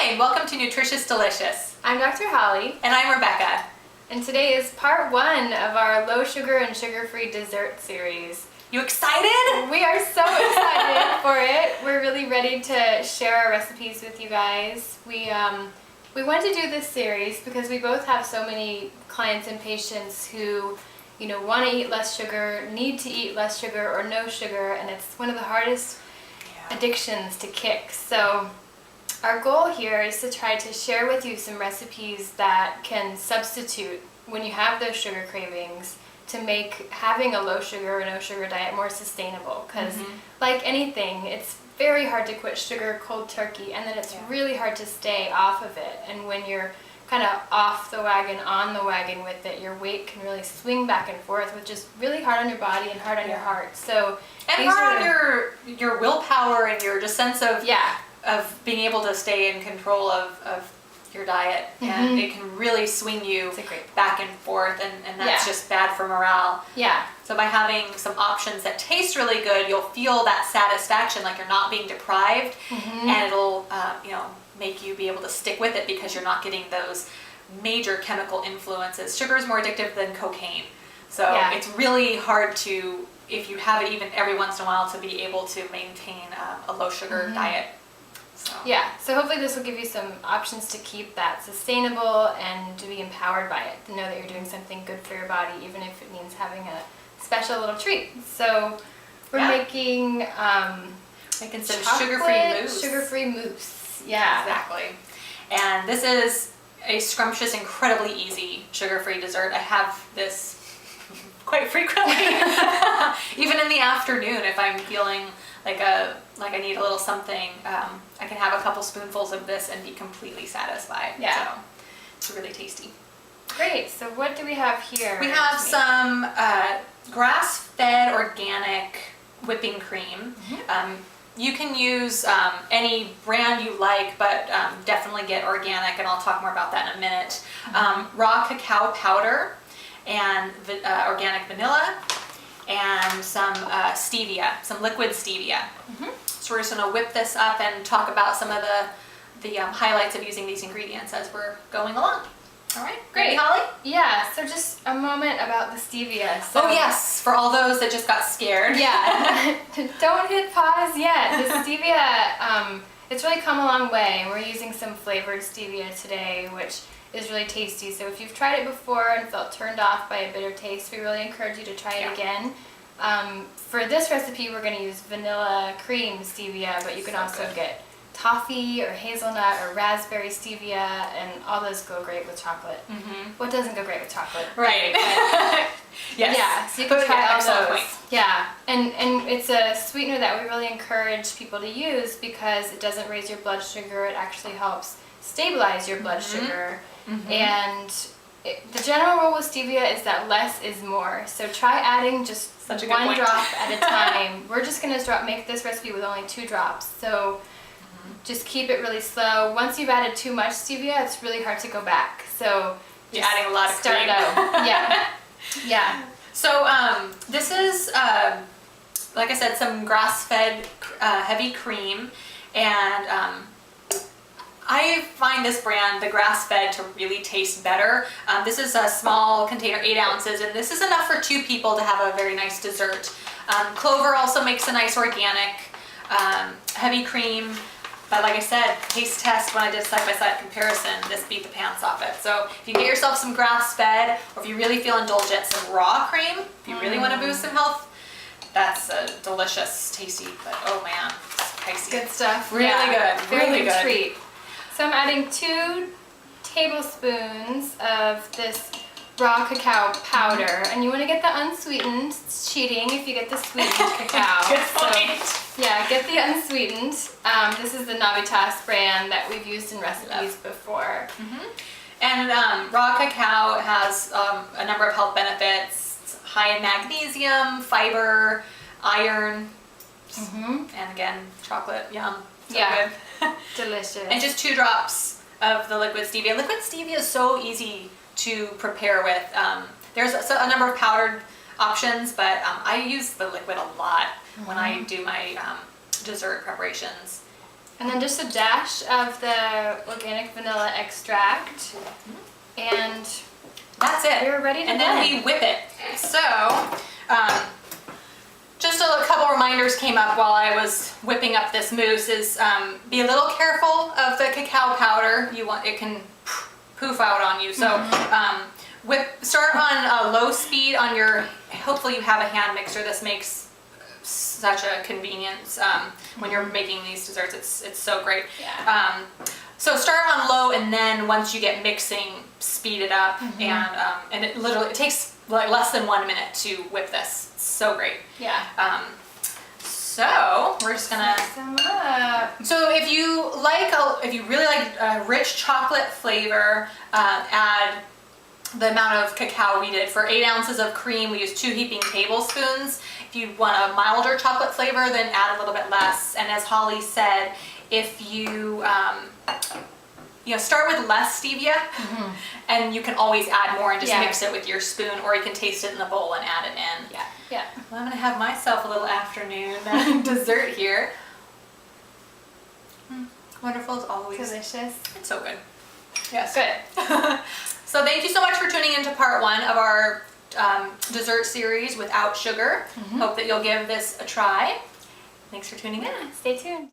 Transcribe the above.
Hi, welcome to Nutritious Delicious. I'm Dr. Holly. And I'm Rebecca. And today is part 1 of our low sugar and sugar-free dessert series. You excited? We are so excited for it. We're really ready to share our recipes with you guys. We wanted to do this series because we both have so many clients and patients who want to eat less sugar, need to eat less sugar or no sugar, and it's one of the hardest addictions to kick. So our goal here is to try to share with you some recipes that can substitute when you have those sugar cravings to make having a low sugar or no sugar diet more sustainable. Because like anything, it's very hard to quit sugar cold turkey, and then it's really hard to stay off of it. And when you're kind of off the wagon, on the wagon with it, your weight can really swing back and forth, which is really hard on your body and hard on your heart. So and hard on your willpower and your just sense of being able to stay in control of your diet. And it can really swing you back and forth, and that's just bad for morale. So by having some options that taste really good, you'll feel that satisfaction, like you're not being deprived, and it'll make you be able to stick with it because you're not getting those major chemical influences. Sugar is more addictive than cocaine, so it's really hard to, if you have it even every once in a while, to be able to maintain a low sugar diet. So hopefully this will give you some options to keep that sustainable and to be empowered by it, to know that you're doing something good for your body, even if it means having a special little treat. So we're making some sugar-free mousse. Sugar-free mousse. Exactly. And this is a scrumptious, incredibly easy sugar-free dessert. I have this quite frequently, even in the afternoon if I'm feeling like I need a little something. I can have a couple spoonfuls of this and be completely satisfied. So it's really tasty. Great. So what do we have here? We have some grass-fed organic whipping cream. You can use any brand you like, but definitely get organic, and I'll talk more about that in a minute. Raw cacao powder and organic vanilla, and some stevia, some liquid stevia. So we're just going to whip this up and talk about some of the highlights of using these ingredients as we're going along. All right, great. Holly? Yeah, so just a moment about the stevia. So, oh yes, for all those that just got scared. Don't hit pause yet. The stevia, it's really come a long way, and we're using some flavored stevia today, which is really tasty. So if you've tried it before and felt turned off by a bitter taste, we really encourage you to try it again. For this recipe, we're going to use vanilla cream stevia, but you can also get toffee or hazelnut or raspberry stevia, and all those go great with chocolate. What doesn't go great with chocolate? Right. So you can try all those. And it's a sweetener that we really encourage people to use because it doesn't raise your blood sugar. It actually helps stabilize your blood sugar. And the general rule with stevia is that less is more. So try adding just one drop at a time. We're just going to make this recipe with only 2 drops. So just keep it really slow. Once you've added too much stevia, it's really hard to go back. So you're adding a lot of cream. So this is, like I said, some grass-fed heavy cream, and I find this brand, the grass-fed, to really taste better. This is a small container, 8 ounces, and this is enough for 2 people to have a very nice dessert. Clover also makes a nice organic heavy cream. But like I said, taste test, when I did side-by-side comparison, this beat the pants off it. So if you get yourself some grass-fed, or if you really feel indulgent, some raw cream, if you really want to boost some health, that's a delicious, tasty, but oh man, spicy. Good stuff. Really good. Very good treat. So I'm adding 2 tablespoons of this raw cacao powder, and you want to get the unsweetened. It's cheating if you get the sweetened cacao. Good point. So, get the unsweetened. This is the Navitas brand that we've used in recipes before. And raw cacao has a number of health benefits. It's high in magnesium, fiber, iron, and again, chocolate. Yum. So good. Delicious. And just 2 drops of the liquid stevia. Liquid stevia is so easy to prepare with. There's a number of powdered options, but I use the liquid a lot when I do my dessert preparations. And then just a dash of the organic vanilla extract. And that's it. we're ready to And blend. then we whip it. So, just a couple reminders came up while I was whipping up this mousse is be a little careful of the cacao powder. It can poof out on you. So start on a low speed on your, hopefully you have a hand mixer. This makes such a convenience when you're making these desserts. It's so great. Yeah. So start on low, and then once you get mixing, speed it up, and it takes like less than 1 minute to whip this. It's so great. Yeah. So we're just gonna. Mix them up. So if you really like a rich chocolate flavor, add the amount of cacao we did. For 8 ounces of cream, we used 2 heaping tablespoons. If you want a milder chocolate flavor, then add a little bit less. And as Holly said, if you start with less stevia, and you can always add more and just mix it with your spoon, or you can taste it in the bowl and add it in. Yeah. Yeah. Well, I'm gonna have myself a little afternoon dessert here. Wonderful as always. Delicious. It's so good. Yes. Good. So thank you so much for tuning into part 1 of our dessert series without sugar. Hope that you'll give this a try. Thanks for tuning in. Stay tuned.